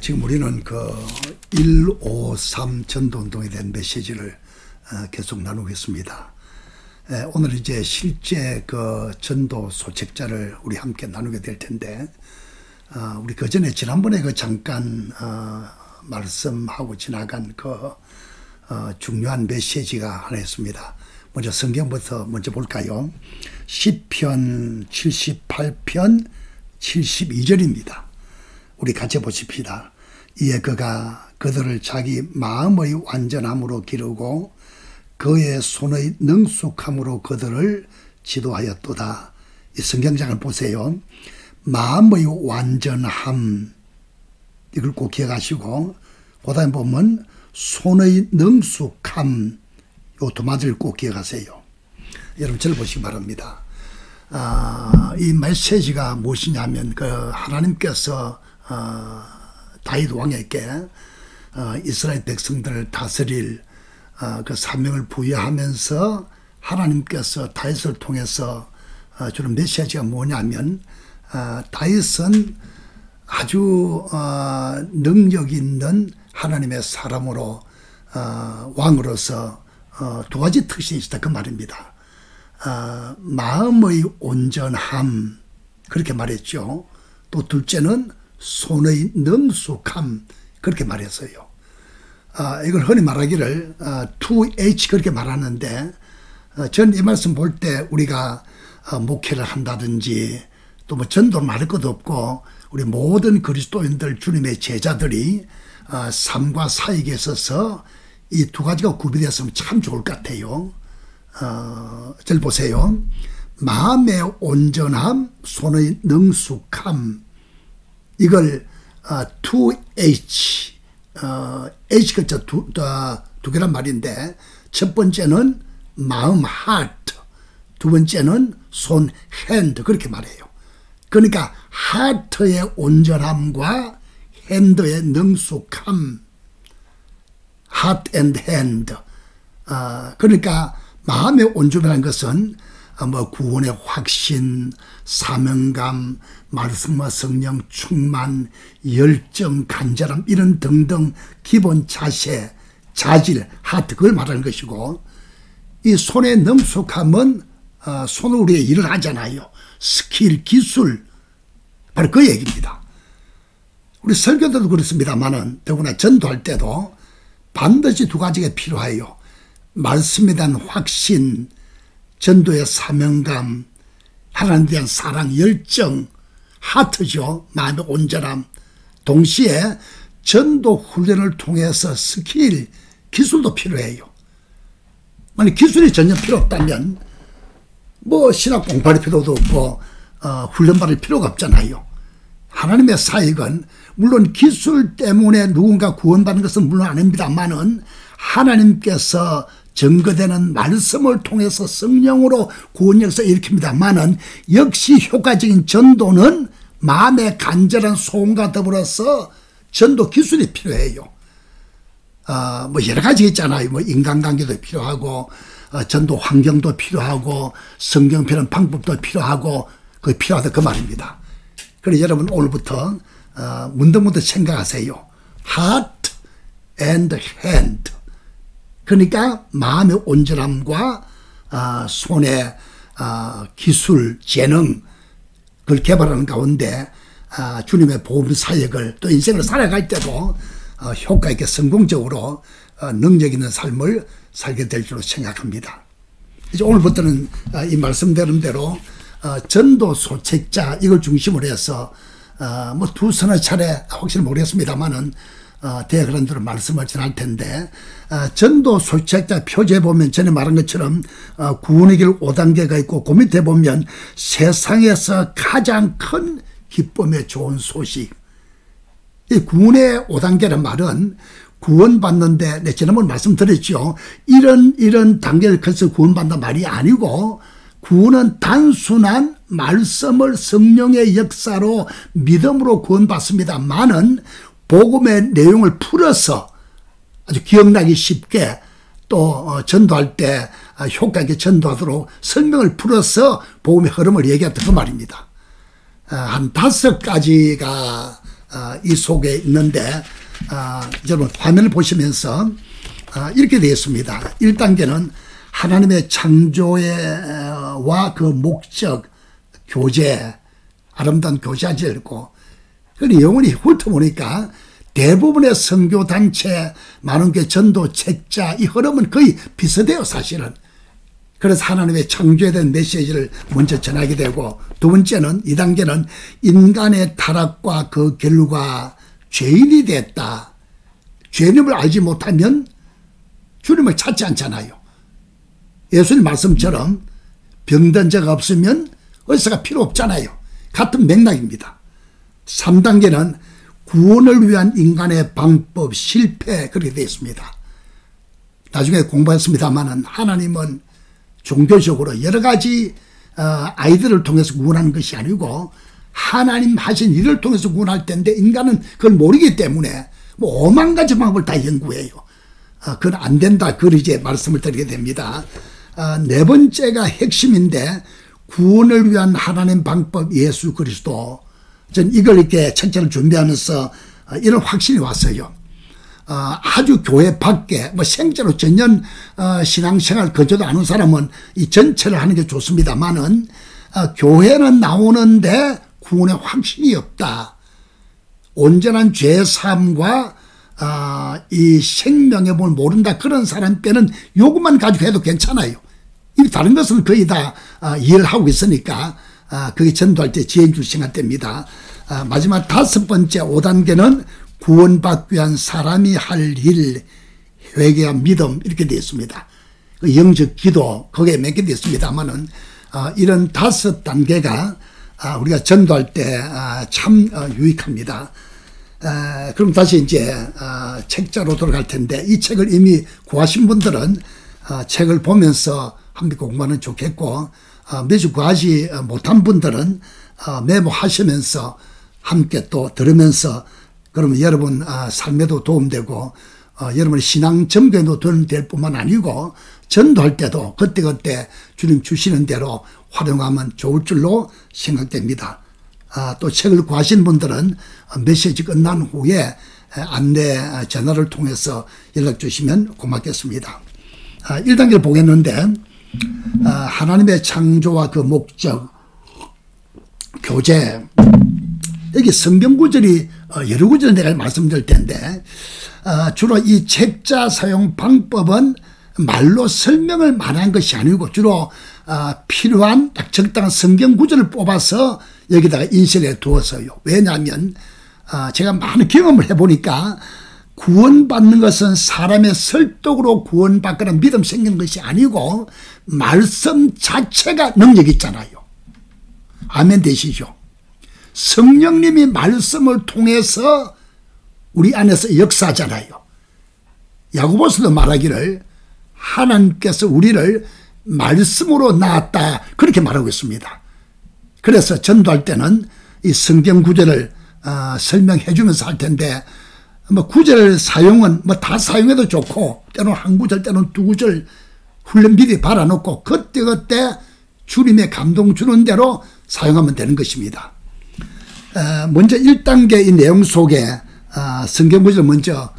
지금 우리는 그 153 전도운동에 대한 메시지를 계속 나누고 있습니다. 오늘 이제 실제 그 전도 소책자를 우리 함께 나누게 될 텐데, 우리 그 전에 지난번에 그 잠깐 말씀하고 지나간 그 중요한 메시지가 하나 있습니다. 먼저 성경부터 먼저 볼까요? 시편 78편 72절입니다. 우리 같이 보십시다. 이에 그가 그들을 자기 마음의 완전함으로 기르고 그의 손의 능숙함으로 그들을 지도하였도다. 이 성경장을 보세요. 마음의 완전함, 이걸 꼭 기억하시고, 그 다음에 보면 손의 능숙함, 요 두 마디를 꼭 기억하세요. 여러분 저를 보시기 바랍니다. 이 메시지가 무엇이냐면, 그 하나님께서 다윗 왕에게 이스라엘 백성들을 다스릴 그 사명을 부여하면서 하나님께서 다윗을 통해서 주는 메시지가 뭐냐면, 다윗은 아주 능력 있는 하나님의 사람으로 왕으로서 두 가지 특징이 있다, 그 말입니다. 마음의 온전함, 그렇게 말했죠. 또 둘째는 손의 능숙함, 그렇게 말했어요. 이걸 흔히 말하기를 2H 그렇게 말하는데, 전 이 말씀 볼 때 우리가 목회를 한다든지 또 뭐 전도를 말할 것도 없고, 우리 모든 그리스도인들, 주님의 제자들이 삶과 사역에 있어서 이 두 가지가 구비되었으면 참 좋을 것 같아요. 잘 보세요. 마음의 온전함, 손의 능숙함, 이걸 2H, H가 두 개란 말인데, 첫 번째는 마음, heart, 두 번째는 손, hand, 그렇게 말해요. 그러니까 heart의 온전함과 hand의 능숙함, heart and hand. 그러니까 마음의 온전함이라는 것은 뭐 구원의 확신, 사명감, 말씀과 성령 충만, 열정, 간절함, 이런 등등 기본 자세, 자질, 하트, 그걸 말하는 것이고, 이 손의 능숙함은 손으로 우리가 일을 하잖아요. 스킬, 기술, 바로 그 얘기입니다. 우리 설교도 그렇습니다만은, 더구나 전도할 때도 반드시 두 가지가 필요해요. 말씀에 대한 확신, 전도의 사명감, 하나님에 대한 사랑, 열정, 하트죠. 마음의 온전함. 동시에 전도 훈련을 통해서 스킬, 기술도 필요해요. 만약 기술이 전혀 필요 없다면 뭐 신학 공부할 필요도 없고 훈련 받을 필요가 없잖아요. 하나님의 사역은 물론 기술 때문에 누군가 구원받는 것은 물론 아닙니다만은, 하나님께서 증거되는 말씀을 통해서 성령으로 구원 역사를 일으킵니다만은, 역시 효과적인 전도는 마음의 간절한 소원과 더불어서 전도 기술이 필요해요. 뭐 여러 가지 있잖아요. 뭐 인간관계도 필요하고, 전도 환경도 필요하고, 성경 배우는 방법도 필요하고, 그게 필요하다, 그 말입니다. 그래서 여러분 오늘부터 문득문득 생각하세요. Heart and hand. 그러니까 마음의 온전함과 손의 기술, 재능, 그걸 개발하는 가운데 주님의 복음 사역을 또 인생을 살아갈 때도 효과 있게 성공적으로 능력 있는 삶을 살게 될 줄로 생각합니다. 이제 오늘부터는 이 말씀드린 대로 전도 소책자, 이걸 중심으로 해서 뭐 두서너 차례 혹시 모르겠습니다만은 대학을 한 대로 말씀을 전할 텐데, 전도 소책자 표지에 보면 전에 말한 것처럼 구원의 길 5단계가 있고, 그 밑에 보면 세상에서 가장 큰 기쁨의 좋은 소식. 이 구원의 5단계란 말은 구원받는데, 네, 지난번 말씀드렸죠. 이런 단계를 거쳐서 구원받는 말이 아니고, 구원은 단순한 말씀을 성령의 역사로 믿음으로 구원받습니다만은, 복음의 내용을 풀어서 아주 기억나기 쉽게, 또 전도할 때 효과 있게 전도하도록 설명을 풀어서 복음의 흐름을 얘기했던 그 말입니다. 한 5가지가 이 속에 있는데 여러분 화면을 보시면서 이렇게 되어 있습니다. 1단계는 하나님의 창조와 그 목적, 교제, 아름다운 교제하지 않고, 그리고 영원히 훑어보니까 대부분의 선교단체, 만원교회 전도, 책자, 이 흐름은 거의 비슷해요, 사실은. 그래서 하나님의 창조에 대한 메시지를 먼저 전하게 되고, 두 번째는, 2단계는 인간의 타락과 그 결과 죄인이 됐다. 죄인임을 알지 못하면 주님을 찾지 않잖아요. 예수님 말씀처럼 병든 자가 없으면 의사가 필요 없잖아요. 같은 맥락입니다. 3단계는 구원을 위한 인간의 방법, 실패, 그렇게 되어 있습니다. 나중에 공부했습니다만 하나님은 종교적으로 여러 가지 아이들을 통해서 구원하는 것이 아니고 하나님 하신 일을 통해서 구원할 텐데 인간은 그걸 모르기 때문에 뭐 5만 가지 방법을 다 연구해요. 그건 안 된다. 그걸 이제 말씀을 드리게 됩니다. 네 번째가 핵심인데 구원을 위한 하나님 방법 예수 그리스도. 전 이걸 이렇게 책자를 준비하면서 이런 확신이 왔어요. 아주 교회 밖에 뭐 생자로 전혀 신앙생활 거저도 않은 사람은 이 전체를 하는 게 좋습니다만은 교회는 나오는데 구원의 확신이 없다. 온전한 죄사함과 이 생명의 법을 모른다. 그런 사람 빼는 요것만 가지고 해도 괜찮아요. 이 다른 것은 거의 다 이해를 하고 있으니까 그게 전도할 때 지혜줄 시간 때입니다. 마지막 5번째 5단계는 구원받기 위한 사람이 할 일, 회개와 믿음 이렇게 되어 있습니다. 그 영적 기도 거기에 몇 개 되어 있습니다만은 이런 5단계가 우리가 전도할 때 참 유익합니다. 그럼 다시 이제 책자로 돌아갈 텐데 이 책을 이미 구하신 분들은 책을 보면서 함께 공부하면 좋겠고 매주 구하지 못한 분들은 메모하시면서 함께 또 들으면서 그러면 여러분 삶에도 도움되고 여러분의 신앙 점검에도 도움될 뿐만 아니고 전도할 때도 그때그때 주님 주시는 대로 활용하면 좋을 줄로 생각됩니다. 또 책을 구하신 분들은 메시지 끝난 후에 안내 전화를 통해서 연락 주시면 고맙겠습니다. 1단계를 보겠는데 하나님의 창조와 그 목적, 교제, 여기 성경 구절이 여러 구절 내가 말씀드릴 텐데 주로 이 책자 사용 방법은 말로 설명을 말한 것이 아니고 주로 필요한 딱 적당한 성경 구절을 뽑아서 여기다가 인쇄해 두었어요. 왜냐하면 제가 많은 경험을 해보니까 구원받는 것은 사람의 설득으로 구원받거나 믿음 생기는 것이 아니고 말씀 자체가 능력이 있잖아요. 아멘 되시죠? 성령님이 말씀을 통해서 우리 안에서 역사하잖아요. 야고보서도 말하기를 하나님께서 우리를 말씀으로 낳았다 그렇게 말하고 있습니다. 그래서 전도할 때는 이 성경 구절을 설명해 주면서 할 텐데 뭐 구절 사용은 뭐 다 사용해도 좋고 때로는 한 구절 때로는 두 구절 훈련 미리 발라놓고 그때그때 주님의 감동 주는 대로 사용하면 되는 것입니다. 먼저 1단계 이 내용 속에 성경 구절 먼저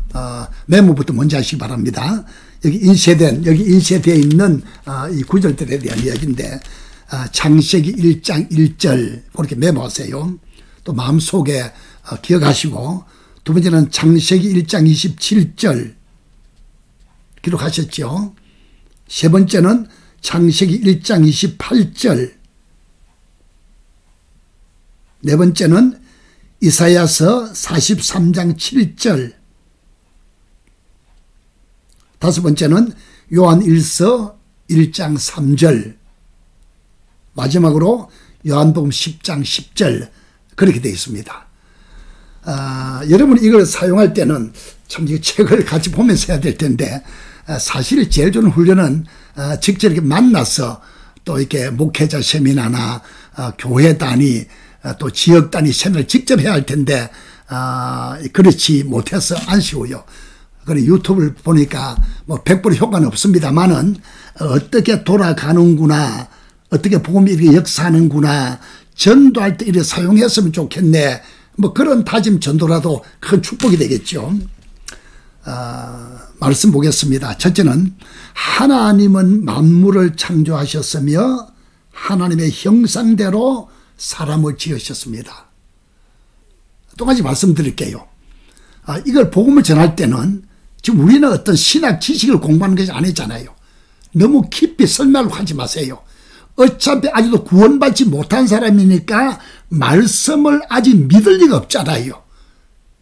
메모부터 먼저 하시기 바랍니다. 여기 인쇄되어 있는 이 구절들에 대한 이야기인데 창세기 1장 1절 그렇게 메모하세요. 또 마음속에 기억하시고 두 번째는 창세기 1장 27절 기록하셨죠. 세 번째는 창세기 1장 28절 네 번째는 이사야서 43장 7절 다섯 번째는 요한 1서 1장 3절 마지막으로 요한복음 10장 10절 그렇게 되어 있습니다. 여러분이 이걸 사용할 때는 참 이 책을 같이 보면서 해야 될 텐데 사실 제일 좋은 훈련은 직접 이렇게 만나서 또 이렇게 목회자 세미나나 교회 단위 또 지역 단위 세미나를 직접 해야 할 텐데 그렇지 못해서 아쉬워요. 그래 유튜브를 보니까 뭐 100% 효과는 없습니다만은 어떻게 돌아가는구나 어떻게 복음이 이렇게 역사하는구나 전도할 때 이렇게 사용했으면 좋겠네 뭐 그런 다짐 전도라도 큰 축복이 되겠죠. 말씀 보겠습니다. 첫째는 하나님은 만물을 창조하셨으며 하나님의 형상대로 사람을 지으셨습니다. 또 한 가지 말씀드릴게요. 이걸 복음을 전할 때는 지금 우리는 어떤 신학 지식을 공부하는 것이 아니잖아요. 너무 깊이 설명을 하지 마세요. 어차피 아직도 구원받지 못한 사람이니까 말씀을 아직 믿을 리가 없잖아요.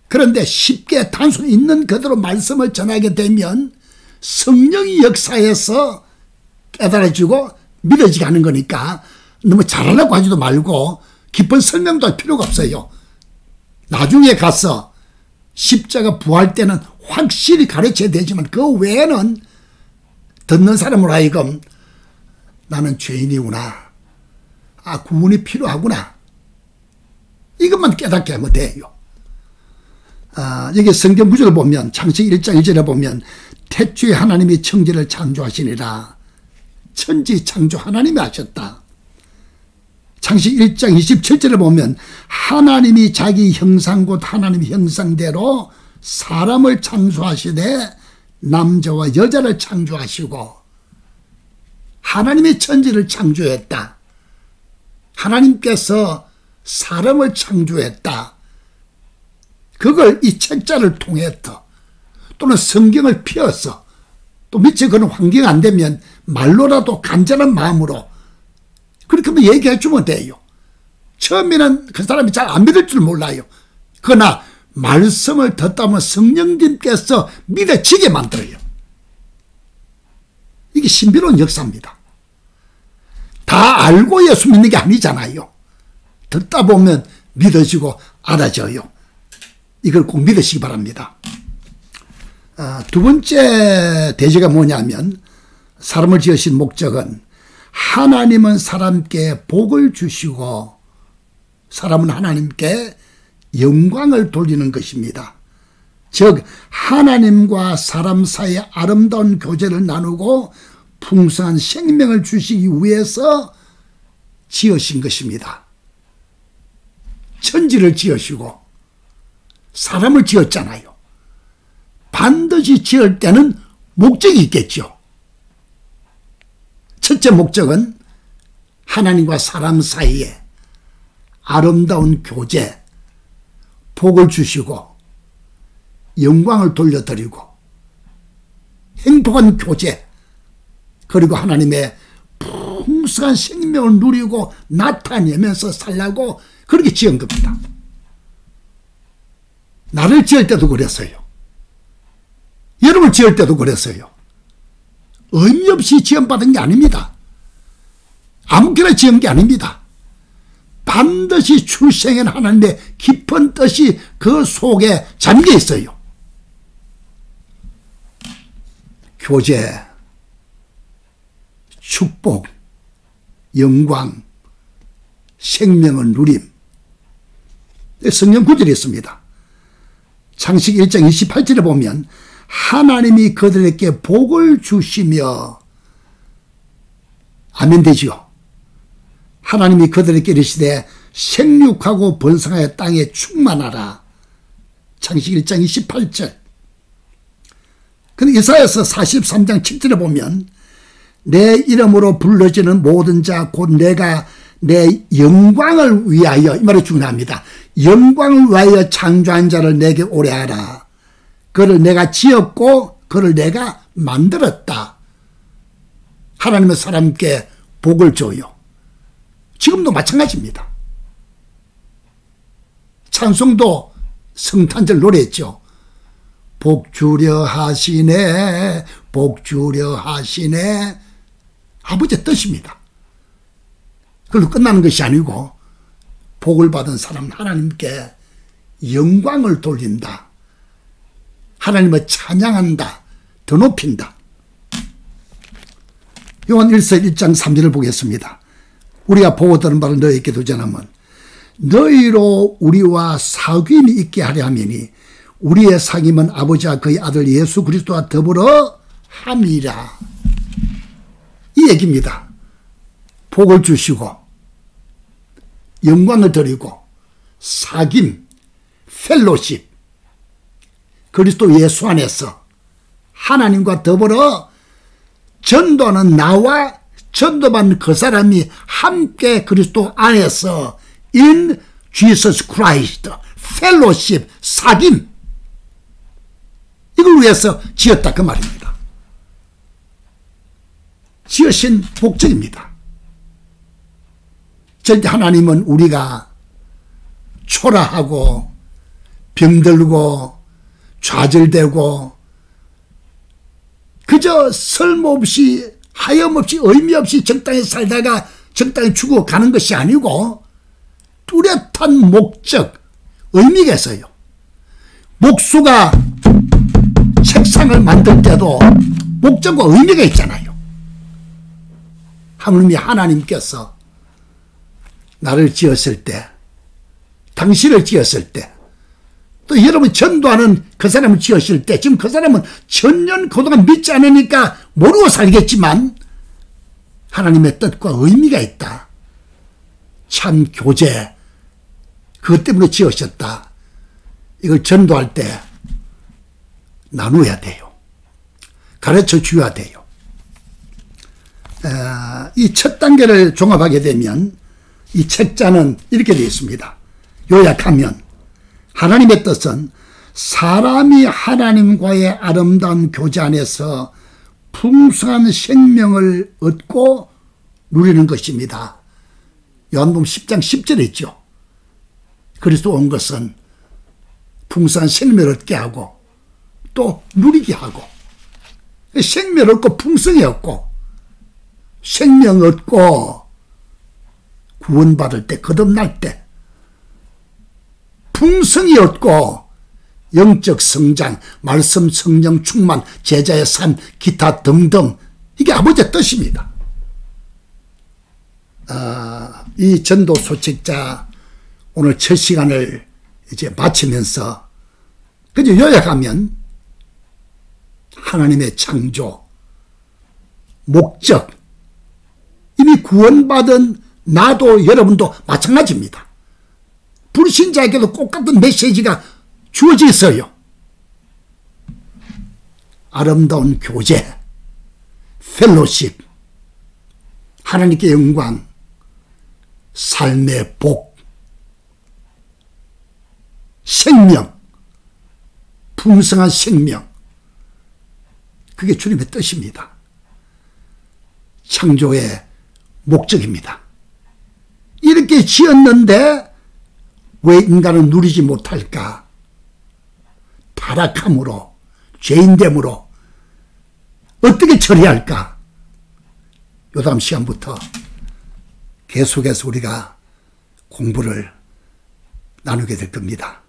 그런데 쉽게 단순히 있는 그대로 말씀을 전하게 되면 성령의 역사에서 깨달아지고 믿어지게 하는 거니까 너무 잘하려고 하지도 말고 깊은 설명도 할 필요가 없어요. 나중에 가서 십자가 부활 때는 확실히 가르쳐야 되지만 그 외에는 듣는 사람으로 하여금 나는 죄인이구나. 구원이 필요하구나. 이것만 깨닫게 하면 돼요. 여기 성경 구절을 보면 창세기 1장 1절에 보면 태초에 하나님이 천지를 창조하시니라. 천지 창조 하나님이 하셨다. 창세기 1장 27절에 보면 하나님이 자기 형상 곧 하나님 형상대로 사람을 창조하시되 남자와 여자를 창조하시고 하나님이 천지를 창조했다. 하나님께서 사람을 창조했다. 그걸 이 책자를 통해서 또는 성경을 펴서 또 미처 그런 환경이 안 되면 말로라도 간절한 마음으로 그렇게 한번 얘기해 주면 돼요. 처음에는 그 사람이 잘 안 믿을 줄 몰라요. 그러나 말씀을 듣다 보면 성령님께서 믿어지게 만들어요. 이게 신비로운 역사입니다. 다 알고 예수 믿는 게 아니잖아요. 듣다 보면 믿어지고 알아져요. 이걸 꼭 믿으시기 바랍니다. 두 번째 대제가 뭐냐면 사람을 지으신 목적은 하나님은 사람께 복을 주시고 사람은 하나님께 영광을 돌리는 것입니다. 즉 하나님과 사람 사이에 아름다운 교제를 나누고 풍성한 생명을 주시기 위해서 지으신 것입니다. 천지를 지으시고 사람을 지었잖아요. 반드시 지을 때는 목적이 있겠죠. 첫째 목적은 하나님과 사람 사이에 아름다운 교제, 복을 주시고 영광을 돌려드리고 행복한 교제, 그리고 하나님의 풍성한 생명을 누리고 나타내면서 살라고 그렇게 지은 겁니다. 나를 지을 때도 그랬어요. 여러분을 지을 때도 그랬어요. 의미 없이 지음받은 게 아닙니다. 아무렇게나 지은 게 아닙니다. 반드시 출생한 하나님의 깊은 뜻이 그 속에 잠겨 있어요. 교제, 축복, 영광, 생명을 누림. 성경 구절이 있습니다. 창세기 1장 28절에 보면 하나님이 그들에게 복을 주시며 아멘 되지요. 하나님이 그들에게 이르시되 생육하고 번성하여 땅에 충만하라. 창세기 1장 28절. 근데 이사야서 43장 7절에 보면 내 이름으로 불러지는 모든 자 곧 내가 내 영광을 위하여, 이 말이 중요합니다. 영광을 위하여 창조한 자를 내게 오래하라. 그를 내가 지었고 그를 내가 만들었다. 하나님은 사람께 복을 줘요. 지금도 마찬가지입니다. 찬송도 성탄절 노래했죠. 복 주려 하시네, 복 주려 하시네. 아버지의 뜻입니다. 그걸로 끝나는 것이 아니고 복을 받은 사람은 하나님께 영광을 돌린다. 하나님을 찬양한다. 더 높인다. 요한 1서 1장 3절을 보겠습니다. 우리가 보고 들은 바를 너희에게 도전하면 너희로 우리와 사귐이 있게 하려 함이니 우리의 사귐은 아버지와 그의 아들 예수 그리스도와 더불어 함이라. 이 얘기입니다. 복을 주시고 영광을 드리고 사귐, 펠로십, 그리스도 예수 안에서 하나님과 더불어 전도하는 나와 전도받는 그 사람이 함께 그리스도 안에서 in Jesus Christ, 펠로십, 사귐, 이걸 위해서 지었다 그 말입니다. 지으신 목적입니다. 절대 하나님은 우리가 초라하고 병들고 좌절되고 그저 쓸모없이 하염없이 의미 없이 적당히 살다가 적당히 죽어가는 것이 아니고 뚜렷한 목적, 의미가 있어요. 목수가 책상을 만들 때도 목적과 의미가 있잖아요. 하물며 하나님께서 나를 지었을 때, 당신을 지었을 때, 또 여러분 전도하는 그 사람을 지었을 때, 지금 그 사람은 천년 그동안 믿지 않으니까 모르고 살겠지만 하나님의 뜻과 의미가 있다. 참 교제, 그것 때문에 지으셨다. 이걸 전도할 때 나누어야 돼요. 가르쳐 줘야 돼요. 이 첫 단계를 종합하게 되면 이 책자는 이렇게 되어 있습니다. 요약하면 하나님의 뜻은 사람이 하나님과의 아름다운 교제 안에서 풍성한 생명을 얻고 누리는 것입니다. 요한복음 10장 10절에 있죠. 그리스도 온 것은 풍성한 생명을 얻게 하고 또 누리게 하고, 생명 얻고 풍성이 얻고 생명 얻고 구원받을 때, 거듭날 때 풍성이 얻고 영적 성장, 말씀, 성령 충만, 제자의 삶, 기타 등등, 이게 아버지의 뜻입니다. 이 전도 소책자 오늘 첫 시간을 이제 마치면서 그저 요약하면 하나님의 창조, 목적, 이미 구원받은 나도 여러분도 마찬가지입니다. 불신자에게도 똑같은 메시지가 주어져 있어요. 아름다운 교제, 펠로십, 하나님께 영광, 삶의 복, 생명, 풍성한 생명, 그게 주님의 뜻입니다. 창조의 목적입니다. 이렇게 지었는데 왜 인간은 누리지 못할까? 타락함으로, 죄인됨으로 어떻게 처리할까? 요 다음 시간부터 계속해서 우리가 공부를 나누게 될 겁니다.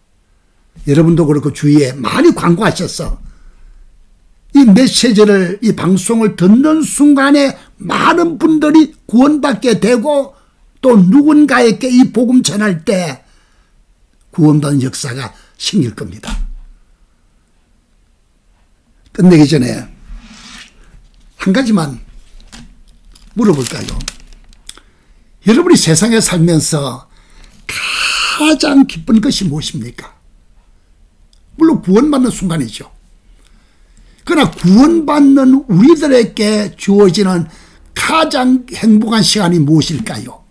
여러분도 그렇고 주위에 많이 광고하셔서 이 메시지를, 이 방송을 듣는 순간에 많은 분들이 구원받게 되고 또 누군가에게 이 복음 전할 때 구원받는 역사가 생길 겁니다. 끝내기 전에 한 가지만 물어볼까요? 여러분이 세상에 살면서 가장 기쁜 것이 무엇입니까? 물론 구원받는 순간이죠. 그러나 구원받는 우리들에게 주어지는 가장 행복한 시간이 무엇일까요?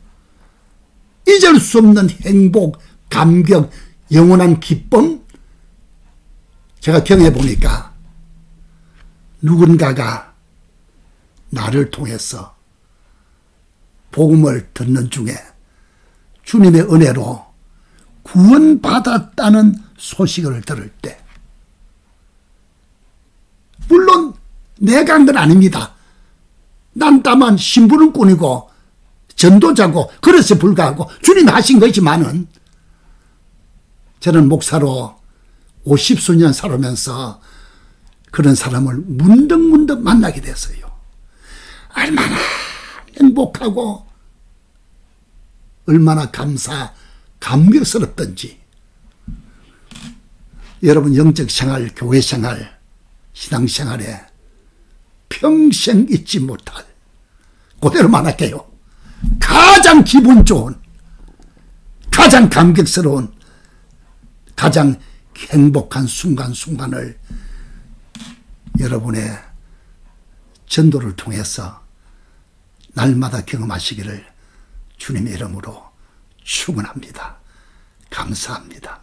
잊을 수 없는 행복, 감격, 영원한 기쁨? 제가 경험해 보니까 누군가가 나를 통해서 복음을 듣는 중에 주님의 은혜로 구원받았다는 소식을 들을 때, 물론 내가 한 건 아닙니다. 난 다만 심부름꾼이고 전도자고 그래서 불과하고 주님이 하신 것이지만은 저는 목사로 50수년 살아오면서 그런 사람을 문득문득 만나게 됐어요. 얼마나 행복하고 얼마나 감격스럽던지. 여러분 영적 생활, 교회 생활, 신앙생활에 평생 잊지 못할, 그대로 말할게요, 가장 기분 좋은, 가장 감격스러운 가장 행복한 순간순간을 여러분의 전도를 통해서 날마다 경험하시기를 주님의 이름으로 축원합니다. 감사합니다.